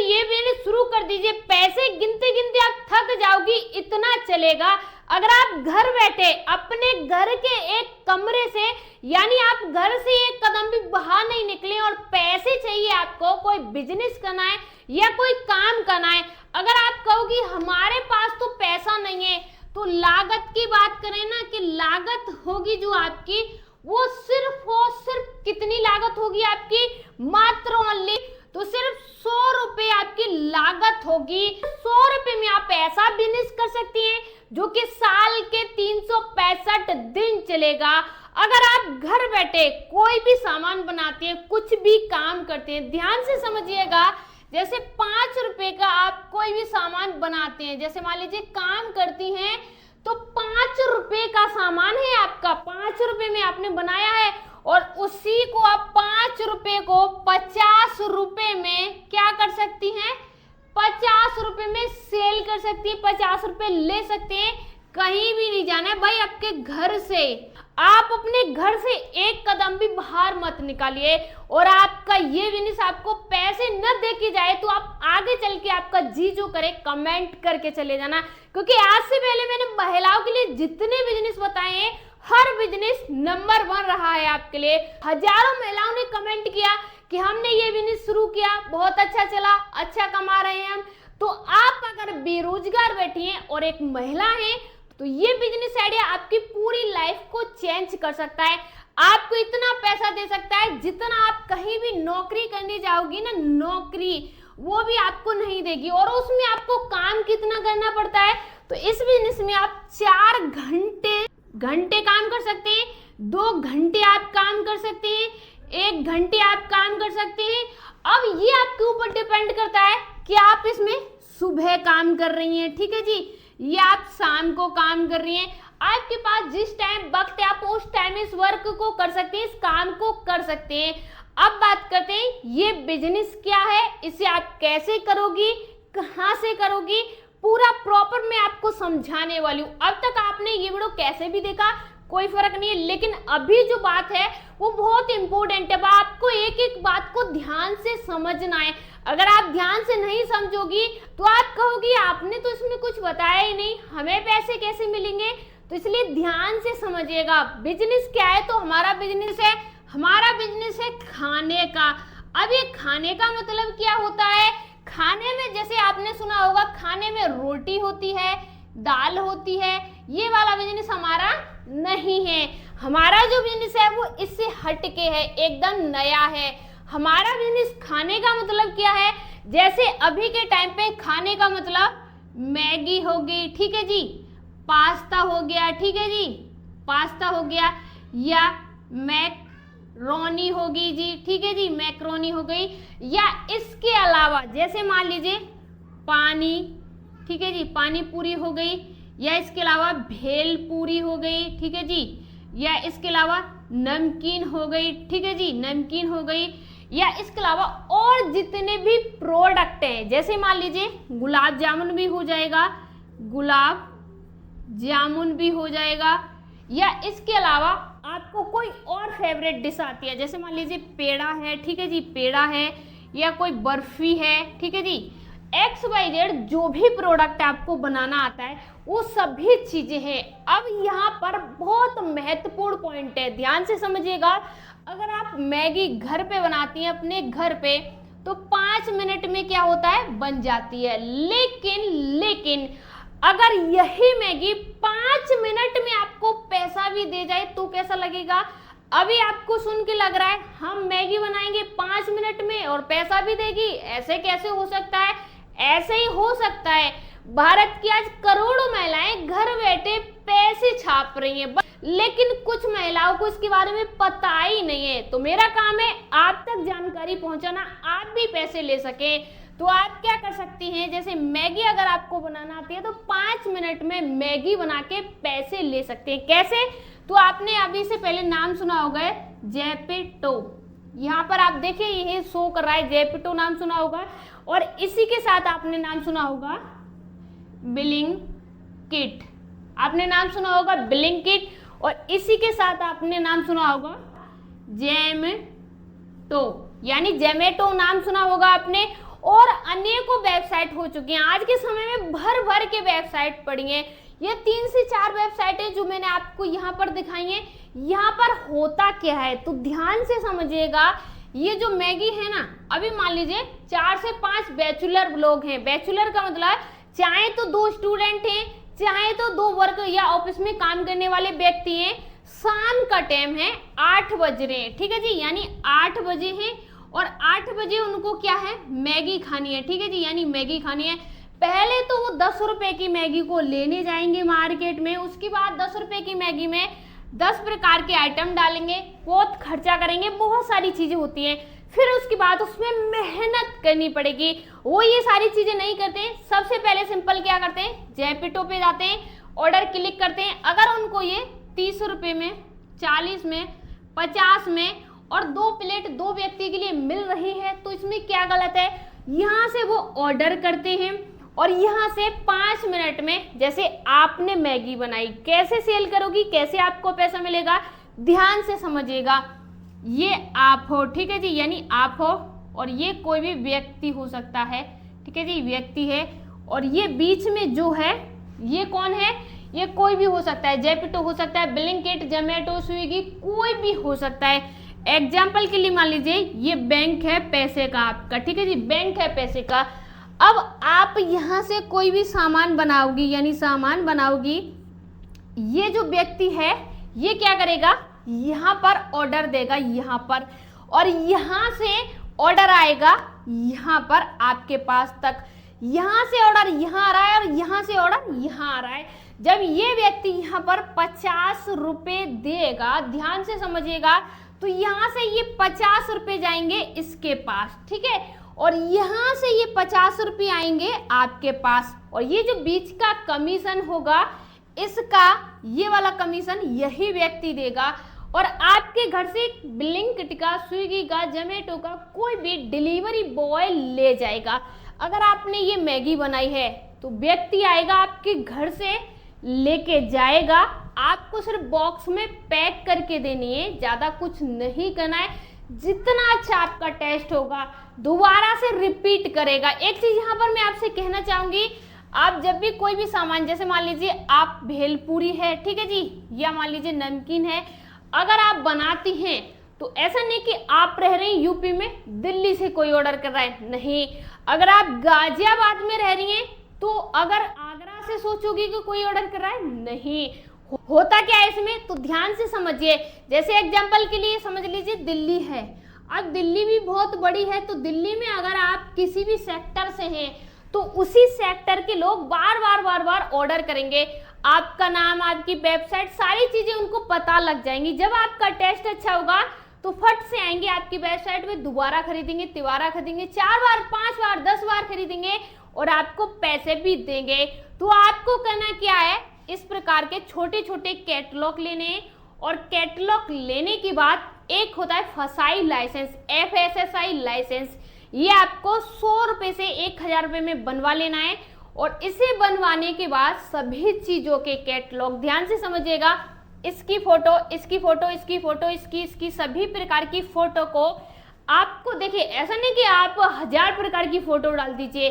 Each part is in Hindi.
ये बिजनेस शुरू कर दीजिए। पैसे गिनते गिनते आप थक जाओगी, इतना चलेगा। अगर आप घर बैठे अपने घर के एक कमरे से, यानी आप घर से एक कदम भी बाहर नहीं निकले और पैसे चाहिए आपको, कोई बिजनेस करना है या कोई काम करना है, अगर आप कहोगी हमारे पास तो पैसा नहीं है, तो लागत की बात करें ना, कि लागत होगी जो आपकी, वो सिर्फ और सिर्फ कितनी लागत होगी आपकी, मात्र ओनली तो सिर्फ 100 रुपए आपकी लागत होगी। 100 रुपए में आप ऐसा बिजनेस कर सकती हैं जो कि साल के 365 दिन चलेगा। अगर आप घर बैठे कोई भी सामान बनाते हैं, कुछ भी काम करते हैं, ध्यान से समझिएगा, जैसे 5 रुपए का आप कोई भी सामान बनाते हैं, जैसे मान लीजिए काम करती हैं, तो 5 रुपए का सामान है आपका, 5 रुपए में आपने बनाया है, और उसी को आप 5 रुपए को 50 रुपए में क्या कर सकती हैं, 50 रुपए में सेल कर सकती है, 50 रुपए ले सकते हैं। कहीं भी नहीं जाना है भाई, आपके घर से, आप अपने घर से एक कदम भी बाहर मत निकालिए, और आपका ये बिजनेस आपको पैसे न दे के जाए तो आप आगे चल के आपका जी जो करे कमेंट करके चले जाना, क्योंकि आज से पहले मैंने महिलाओं के लिए जितने बिजनेस बताए हैं, हर बिजनेस नंबर 1 रहा है आपके लिए। हजारों महिलाओं ने कमेंट किया कि हमने ये बिजनेस शुरू किया, बहुत अच्छा चला, अच्छा कमा रहे हैं हम। तो आप अगर बेरोजगार बैठी हैं और एक महिला हैं, तो ये बिजनेस आइडिया आपकी पूरी लाइफ को चेंज कर सकता है, आपको इतना पैसा दे सकता है जितना आप कहीं भी नौकरी करने जाओगी ना, नौकरी वो भी आपको नहीं देगी। और उसमें आपको काम कितना करना पड़ता है, तो इस बिजनेस में आप 4 घंटे काम कर सकते हैं, 2 घंटे आप काम कर सकते हैं, 1 घंटे आप काम कर सकते हैं। अब ये आपके ऊपर डिपेंड करता है कि आप इसमें सुबह काम कर रही हैं, ठीक है जी, या आप शाम को काम कर रही हैं। आपके पास जिस टाइम वक्त है, आप उस टाइम इस वर्क को कर सकते हैं, इस काम को कर सकते हैं। अब बात करते हैं ये बिजनेस क्या है, इसे आप कैसे करोगी, कहां से करोगी, पूरा प्रॉपर मैं आपको समझाने वाली हूँ। अब तक आपने ये वीडियो कैसे भी देखा कोई फर्क नहीं है, लेकिन अभी जो बात है वो बहुत इंपॉर्टेंट है, आपको एक एक बात को ध्यान से समझना है। अगर आप ध्यान से नहीं समझोगी तो आप कहोगी आपने तो इसमें कुछ बताया ही नहीं, हमें पैसे कैसे मिलेंगे। तो इसलिए ध्यान से समझिएगा। बिजनेस क्या है, तो हमारा बिजनेस है खाने का। अब ये खाने का मतलब क्या होता है, खाने में जैसे आपने सुना होगा, खाने में रोटी होती है, दाल होती है, ये वाला बिजनेस हमारा नहीं है। हमारा जो बिजनेस है वो इससे हटके है, एकदम नया है। हमारा बिजनेस खाने का मतलब क्या है, जैसे अभी के टाइम पे खाने का मतलब मैगी हो गई, ठीक है जी, पास्ता हो गया, ठीक है जी, पास्ता हो गया, या मैक्रोनी होगी जी, ठीक है जी, मैक्रोनी हो गई, या इसके अलावा जैसे मान लीजिए पानी, ठीक है जी, पानी पूरी हो गई, या इसके अलावा भेल पूरी हो गई, ठीक है जी, या इसके अलावा नमकीन हो गई, ठीक है जी, नमकीन हो गई, या इसके अलावा और जितने भी प्रोडक्ट हैं, जैसे मान लीजिए गुलाब जामुन भी हो जाएगा, गुलाब जामुन भी हो जाएगा, या इसके अलावा आपको कोई और फेवरेट डिश आती है, जैसे मान लीजिए पेड़ा है, ठीक है जी, पेड़ा है, या कोई बर्फी है, ठीक है जी, XYZ जो भी प्रोडक्ट आपको बनाना आता है वो सभी चीजें हैं। अब यहाँ पर बहुत महत्वपूर्ण पॉइंट है, ध्यान से समझिएगा। अगर आप मैगी घर पे बनाती हैं अपने घर पे, तो 5 मिनट में क्या होता है, बन जाती है। लेकिन अगर यही मैगी 5 मिनट में आपको पैसा भी दे जाए तो कैसा लगेगा। अभी आपको सुन के लग रहा है हम मैगी बनाएंगे 5 मिनट में और पैसा भी देगी, ऐसे कैसे हो सकता है। ऐसे ही हो सकता है। भारत की आज करोड़ों महिलाएं घर बैठे पैसे छाप रही हैं, लेकिन कुछ महिलाओं को इसके बारे में पता ही नहीं है। तो मेरा काम है आप तक जानकारी पहुंचाना, आप भी पैसे ले सके। तो आप क्या कर सकती हैं, जैसे मैगी अगर आपको बनाना आती है तो 5 मिनट में मैगी बना के पैसे ले सकते हैं। कैसे, तो आपने अभी से पहले नाम सुना होगा जेपिटो, यहाँ पर आप देखिए ये शो कर रहा है, जेपिटो नाम सुना होगा। और इसी के साथ आपने नाम सुना होगा ब्लिंकिट, आपने नाम सुना होगा ब्लिंकिट, और इसी के साथ आपने नाम सुना होगा जेमेटो, यानी जेमेटो नाम सुना होगा आपने। और अनेकों वेबसाइट हो चुकी हैं। आज के समय में भर भर के वेबसाइट पड़ी हैं। ये 3 से 4 वेबसाइटें जो मैंने आपको यहाँ पर दिखाई हैं, यहाँ पर होता क्या है तो ध्यान से समझिएगा। ये जो मैगी है ना, अभी मान लीजिए 4 से 5 बैचलर लोग हैं। बैचलर का मतलब चाहे तो 2 स्टूडेंट हैं, चाहे तो 2 वर्क या ऑफिस में काम करने वाले व्यक्ति हैं। शाम का टाइम है, 8 बज रहे हैं, ठीक है जी, यानी 8 बजे हैं और 8 बजे उनको क्या है, मैगी खानी है, ठीक है जी, यानी मैगी खानी है। पहले तो वो 10 रुपए की मैगी को लेने जाएंगे मार्केट में, उसके बाद 10 रुपए की मैगी में 10 प्रकार के आइटम डालेंगे, बहुत खर्चा करेंगे, बहुत सारी चीजें होती हैं। फिर उसके बाद उसमें मेहनत करनी पड़ेगी। वो ये सारी चीजें नहीं करते। सबसे पहले सिंपल क्या करते हैं, जैपिटो पे जाते हैं, ऑर्डर क्लिक करते हैं। अगर उनको ये 30 रुपए में, 40 में, 50 में और 2 प्लेट 2 व्यक्ति के लिए मिल रही है तो इसमें क्या गलत है। यहाँ से वो ऑर्डर करते हैं और यहाँ से 5 मिनट में, जैसे आपने मैगी बनाई, कैसे सेल करोगी, कैसे आपको पैसा मिलेगा, ध्यान से समझिएगा। ये आप हो, ठीक है जी, यानी आप हो और ये कोई भी व्यक्ति हो सकता है, ठीक है जी, व्यक्ति है। और ये बीच में जो है ये कौन है, ये कोई भी हो सकता है, जैपिटो हो सकता है, ब्लिंकिट, जोमेटो, स्विगी, कोई भी हो सकता है। एग्जाम्पल के लिए मान लीजिए ये बैंक है पैसे का आपका, ठीक है जी, बैंक है पैसे का। अब आप यहाँ से कोई भी सामान बनाओगी, यानी सामान बनाओगी, ये जो व्यक्ति है ये क्या करेगा, यहाँ पर ऑर्डर देगा यहाँ पर, और यहाँ से ऑर्डर आएगा यहाँ पर आपके पास तक। यहाँ से ऑर्डर यहाँ आ रहा है और यहाँ से ऑर्डर यहाँ आ रहा है। जब ये व्यक्ति यहाँ पर 50 रुपए देगा, ध्यान से समझिएगा, तो यहाँ से ये 50 रुपए जाएंगे इसके पास, ठीक है, और यहाँ से ये 50 रुपए आएंगे आपके पास। और ये जो बीच का कमीशन होगा, इसका ये वाला कमीशन यही व्यक्ति देगा। और आपके घर से ब्लिंकिट का, स्विगी का, जोमेटो का कोई भी डिलीवरी बॉय ले जाएगा। अगर आपने ये मैगी बनाई है तो व्यक्ति आएगा आपके घर से लेके जाएगा, आपको सिर्फ बॉक्स में पैक करके देनी है, ज्यादा कुछ नहीं करना है। जितना अच्छा आपका टेस्ट होगा दोबारा से रिपीट करेगा। एक चीज यहाँ पर मैं आपसे कहना चाहूंगी, आप जब भी कोई भी सामान, जैसे मान लीजिए आप भेलपूरी है, ठीक है जी, या मान लीजिए नमकीन है, अगर आप बनाती हैं तो ऐसा नहीं कि आप रह रही हैं यूपी में, दिल्ली से कोई ऑर्डर कर रहा है, नहीं। अगर आप गाजियाबाद में रह रही हैं तो अगर आगरा से सोचोगी कि कोई ऑर्डर कर रहा है, नहीं। होता क्या है इसमें, तो ध्यान से समझिए। जैसे एग्जांपल के लिए समझ लीजिए दिल्ली है, अब दिल्ली भी बहुत बड़ी है, तो दिल्ली में अगर आप किसी भी सेक्टर से हैं तो उसी सेक्टर के लोग बार बार ऑर्डर करेंगे। आपका नाम, आपकी वेबसाइट, सारी चीजें उनको पता लग जाएंगी। जब आपका टेस्ट अच्छा होगा तो फट से आएंगे आपकी वेबसाइट में, दोबारा खरीदेंगे, तिबारा खरीदेंगे, 4 बार, 5 बार, 10 बार खरीदेंगे और आपको पैसे भी देंगे। तो आपको करना क्या है, इस प्रकार के छोटे छोटे कैटलॉग लेने, और कैटलॉग लेने के बाद एक होता है फसाई लाइसेंस, FSSI लाइसेंस। ये आपको 100 रुपए से 1000 रुपए में बनवा लेना है। और इसे बनवाने के बाद सभी चीजों के कैटलॉग, ध्यान से समझिएगा, इसकी फोटो, इसकी फोटो, इसकी फोटो, इसकी सभी प्रकार की फोटो को आपको, देखिए ऐसा नहीं कि आप 1000 प्रकार की फोटो डाल दीजिए,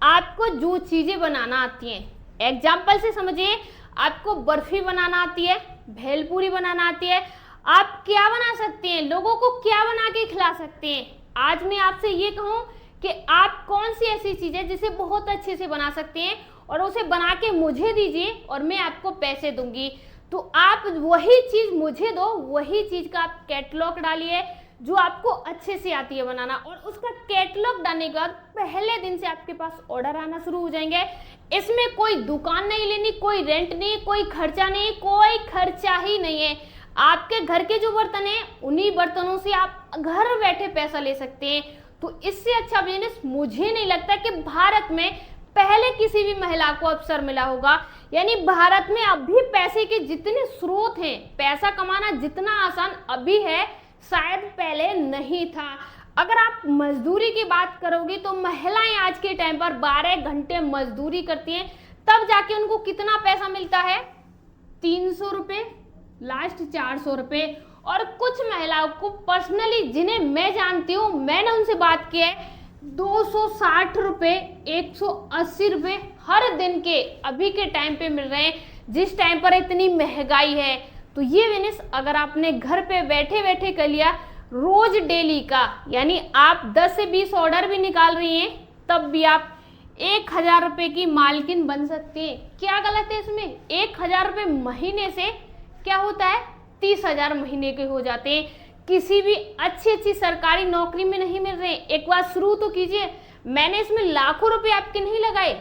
आपको जो चीजें बनाना आती हैं, एग्जाम्पल से समझिए, आपको बर्फी बनाना आती है, भेलपूरी बनाना आती है, आप क्या बना सकते हैं, लोगों को क्या बना के खिला सकते हैं। आज मैं आपसे ये कहूं कि आप कौन सी ऐसी चीज है जिसे बहुत अच्छे से बना सकते हैं और उसे बना के मुझे दीजिए और मैं आपको पैसे दूंगी। तो आप वही चीज मुझे दो, वही चीज का आप कैटलॉग डालिए जो आपको अच्छे से आती है बनाना, और उसका कैटलॉग डालने के बाद पहले दिन से आपके पास ऑर्डर आना शुरू हो जाएंगे। इसमें कोई दुकान नहीं लेनी, कोई रेंट नहीं, कोई खर्चा नहीं, कोई खर्चा ही नहीं है। आपके घर के जो बर्तन है उन्हीं बर्तनों से आप घर बैठे पैसा ले सकते हैं। तो इससे अच्छा बिजनेस मुझे नहीं लगता कि भारत में पहले किसी भी महिला को अवसर मिला होगा। यानी भारत में अभी पैसे के जितने स्रोत हैं, पैसा कमाना जितना आसान अभी है, शायद पहले नहीं था। अगर आप मजदूरी की बात करोगे तो महिलाएं आज के टाइम पर 12 घंटे मजदूरी करती हैं, तब जाके उनको कितना पैसा मिलता है, 300 रुपए, लास्ट 400 रुपए। और कुछ महिलाओं को पर्सनली, जिन्हें मैं जानती हूँ, मैंने उनसे बात की है, 260 रुपए, 180 रुपए हर दिन के अभी के टाइम पे मिल रहे हैं, जिस टाइम पर इतनी महंगाई है। तो ये बिजनेस अगर आपने घर पे बैठे बैठे कर लिया रोज डेली का, यानी आप 10 से 20 ऑर्डर भी निकाल रही हैं, तब भी आप 1000 रुपए की मालकिन बन सकती हैं। क्या गलत है इसमें? 1000 रुपए महीने से क्या होता है, 30,000 महीने के हो जाते हैं। किसी भी अच्छी सरकारी नौकरी में नहीं मिल रहे। एक बार शुरू तो कीजिए। मैंने इसमें लाखों रुपए आपके नहीं लगाए।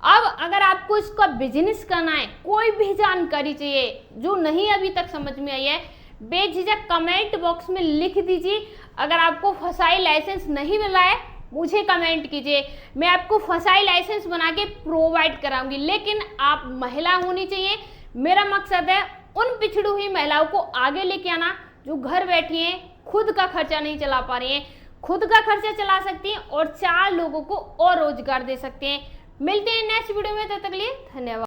अब अगर आपको इसका बिजनेस करना है, कोई भी जानकारी चाहिए जो नहीं अभी तक समझ में आई है, बेझिझक कमेंट बॉक्स में लिख दीजिए। अगर आपको फसाई लाइसेंस नहीं मिला है, मुझे कमेंट कीजिए, मैं आपको फसाई लाइसेंस बना के प्रोवाइड कराऊंगी। लेकिन आप महिला होनी चाहिए। मेरा मकसद है उन पिछड़ी हुई महिलाओं को आगे लेके आना जो घर बैठी हैं, खुद का खर्चा नहीं चला पा रही हैं, खुद का खर्चा चला सकती हैं और 4 लोगों को और रोजगार दे सकते हैं। मिलते हैं नेक्स्ट वीडियो में, तब तक के लिए धन्यवाद।